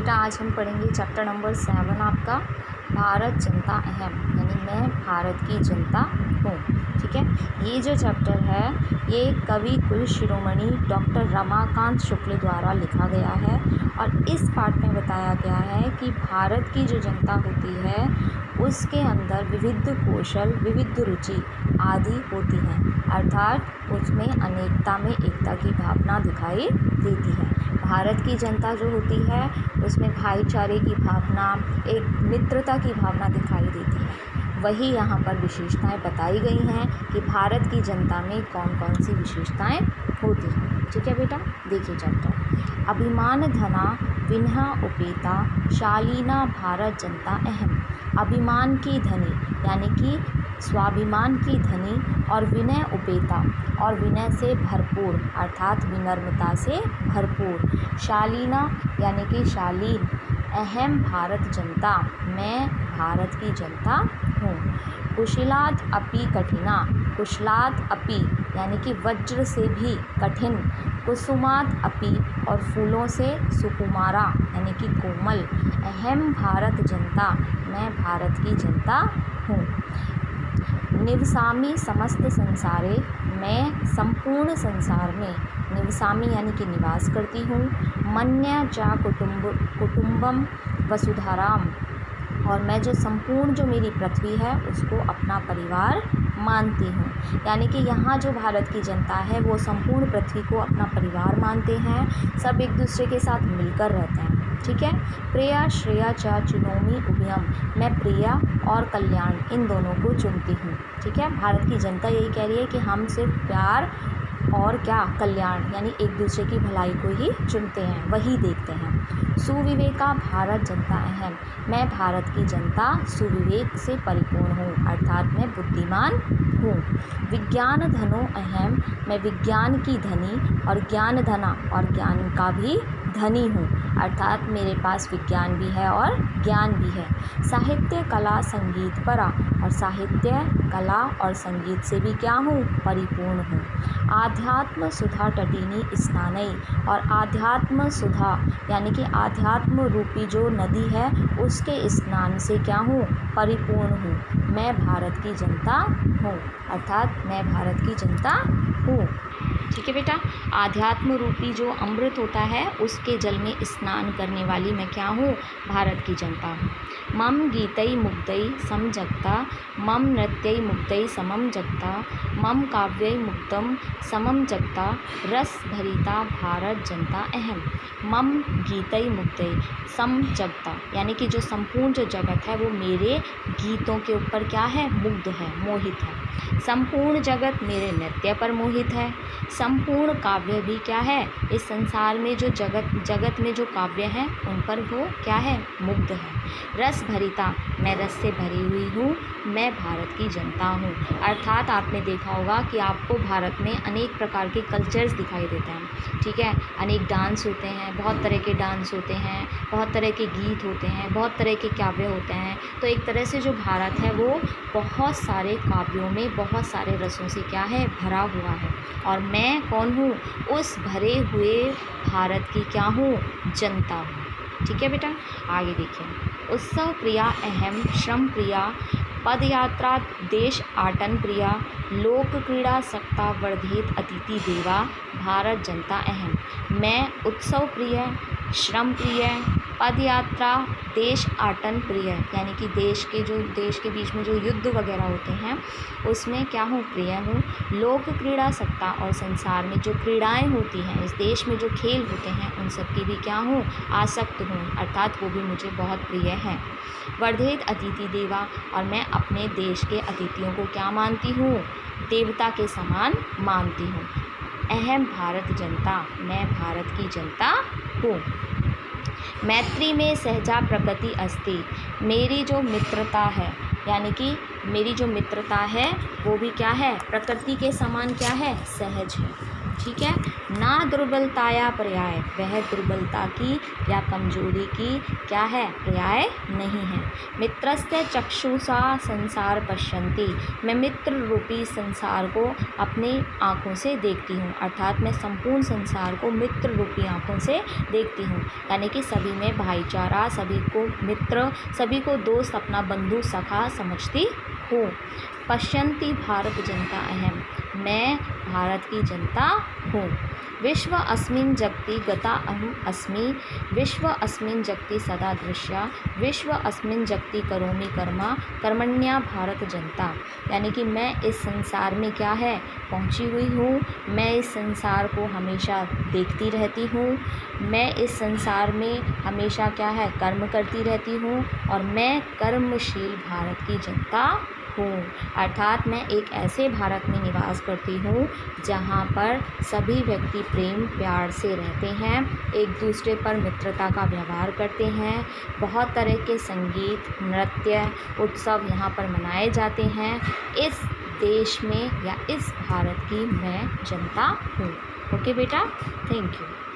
बेटा आज हम पढ़ेंगे चैप्टर नंबर 7 आपका भारत जनता अहम, यानी मैं भारत की जनता हूँ। ठीक है, ये जो चैप्टर है ये कवि कुल शिरोमणि डॉक्टर रमाकांत शुक्ल द्वारा लिखा गया है और इस पाठ में बताया गया है कि भारत की जो जनता होती है उसके अंदर विविध कौशल, विविध रुचि आदि होती हैं, अर्थात उसमें अनेकता में एकता की भावना दिखाई देती है। भारत की जनता जो होती है उसमें भाईचारे की भावना, एक मित्रता की भावना दिखाई देती है। वही यहाँ पर विशेषताएं बताई गई हैं कि भारत की जनता में कौन कौन सी विशेषताएं होती हैं। ठीक है बेटा, देखिए चैप्टर। अभिमान धना विनहा उपेता शालीना भारत जनता अहम। अभिमान की धनी यानी कि स्वाभिमान की धनी और विनय उपेता और विनय से भरपूर अर्थात विनम्रता से भरपूर। शालीना यानी कि शालीन। अहम भारत जनता, मैं भारत की जनता हूँ। कुशलात अपि कठिना, कुशलात अपि यानी कि वज्र से भी कठिन। कुसुमात अपि और फूलों से सुकुमारा यानी कि कोमल। अहम भारत जनता, मैं भारत की जनता हूँ। निवसामि समस्त संसारे, मैं संपूर्ण संसार में। निवसामि यानी कि निवास करती हूँ। मन्य चा कुटुम्बम वसुधाराम, और मैं जो संपूर्ण जो मेरी पृथ्वी है उसको अपना परिवार मानती हूँ। यानी कि यहाँ जो भारत की जनता है वो संपूर्ण पृथ्वी को अपना परिवार मानते हैं, सब एक दूसरे के साथ मिलकर रहते हैं। ठीक है, प्रिया श्रेया चा चुनोमी उभयम, मैं प्रिया और कल्याण इन दोनों को चुनती हूँ। ठीक है, भारत की जनता यही कह रही है कि हम सिर्फ प्यार और क्या कल्याण यानी एक दूसरे की भलाई को ही चुनते हैं, वही देखते हैं। सुविवेका भारत जनता अहम, मैं भारत की जनता सुविवेक से परिपूर्ण हूँ अर्थात मैं बुद्धिमान हूँ। विज्ञान धनो अहम, मैं विज्ञान की धनी और ज्ञान धना और ज्ञान का भी धनी हूँ अर्थात मेरे पास विज्ञान भी है और ज्ञान भी है। साहित्य कला संगीत परा, और साहित्य कला और संगीत से भी क्या हूँ, परिपूर्ण हूँ। आध्यात्म सुधा तटिनी स्नानई, और आध्यात्म सुधा यानी कि आध्यात्म रूपी जो नदी है उसके स्नान से क्या हूँ, परिपूर्ण हूँ। मैं भारत की जनता हूँ अर्थात मैं भारत की जनता हूँ। ठीक है बेटा, आध्यात्म रूपी जो अमृत होता है उसके जल में स्नान करने वाली मैं क्या हूँ, भारत की जनता हूँ। मम गीतई मुग्धई सम जगता, मम नृत्यई मुग्धई समम जगता, मम काव्यई मुग्धम समम जगता, रस भरिता भारत जनता अहम। मम गीतई मुग्धई सम जगता यानी कि जो संपूर्ण जो जगत है वो मेरे गीतों के ऊपर क्या है, मुग्ध है, मोहित है। संपूर्ण जगत मेरे नृत्य पर मोहित है। संपूर्ण काव्य भी क्या है, इस संसार में जो जगत में जो काव्य हैं उन पर वो क्या है, मुग्ध है। रस भरिता, मैं रस से भरी हुई हूँ, मैं भारत की जनता हूँ अर्थात आपने देखा होगा कि आपको भारत में अनेक प्रकार के कल्चर्स दिखाई देते हैं। ठीक है, अनेक डांस होते हैं, बहुत तरह के डांस होते हैं, बहुत तरह के गीत होते हैं, बहुत तरह के काव्य होते हैं। तो एक तरह से जो भारत है वो बहुत सारे काव्यों में बहुत सारे रसों से क्या है, भरा हुआ है और मैं कौन हूँ, उस भरे हुए भारत की क्या हूँ, जनता हूँ। ठीक है बेटा, आगे देखिए। उत्सव प्रिया अहम, श्रम प्रिया पदयात्रा देश आटन प्रिया, लोक क्रीड़ा सत्ता वर्धित अतिथि देवा, भारत जनता अहम। मैं उत्सव प्रिय, श्रम प्रिय, पदयात्रा, देश आटन प्रिय यानी कि देश के बीच में जो युद्ध वगैरह होते हैं उसमें क्या हूँ, प्रिय हूँ। लोक क्रीड़ा सत्ता, और संसार में जो क्रीड़ाएं होती हैं, इस देश में जो खेल होते हैं उन सब की भी क्या हूँ, आसक्त हूँ अर्थात वो भी मुझे बहुत प्रिय हैं। वर्धित अतिथि देवा, और मैं अपने देश के अतिथियों को क्या मानती हूँ, देवता के समान मानती हूँ। अहम भारत जनता, मैं भारत की जनता हूँ। मैत्री में सहजा प्रकृति अस्ति, मेरी जो मित्रता है यानी कि मेरी जो मित्रता है वो भी क्या है, प्रकृति के समान क्या है, सहज है। ठीक है। ना दुर्बलताया पर्याय, वह दुर्बलता की या कमजोरी की क्या है, पर्याय नहीं है। मित्रस्य चक्षुषा संसार पश्यन्ति, मैं मित्र रूपी संसार को अपनी आँखों से देखती हूँ, अर्थात मैं संपूर्ण संसार को मित्र रूपी आँखों से देखती हूँ, यानी कि सभी में भाईचारा, सभी को मित्र, सभी को दोस्त, अपना बंधु सखा समझती हूँ। पश्यन्ति भारत जनता अहम, मैं भारत की जनता हूँ। विश्व अस्मिन् जगति गता अहम अस्मि, विश्व अस्मिन् जगति सदा दृश्या, विश्व अस्मिन् जगति करोमि कर्मा, कर्मण्या भारत जनता, यानी कि मैं इस संसार में क्या है, पहुँची हुई हूँ, मैं इस संसार को हमेशा देखती रहती हूँ, मैं इस संसार में हमेशा क्या है, कर्म करती रहती हूँ, और मैं कर्मशील भारत की जनता हूँ, अर्थात मैं एक ऐसे भारत में निवास करती हूँ जहाँ पर सभी व्यक्ति प्रेम प्यार से रहते हैं, एक दूसरे पर मित्रता का व्यवहार करते हैं, बहुत तरह के संगीत, नृत्य, उत्सव यहाँ पर मनाए जाते हैं। इस देश में या इस भारत की मैं जनता हूँ। ओके बेटा, थैंक यू।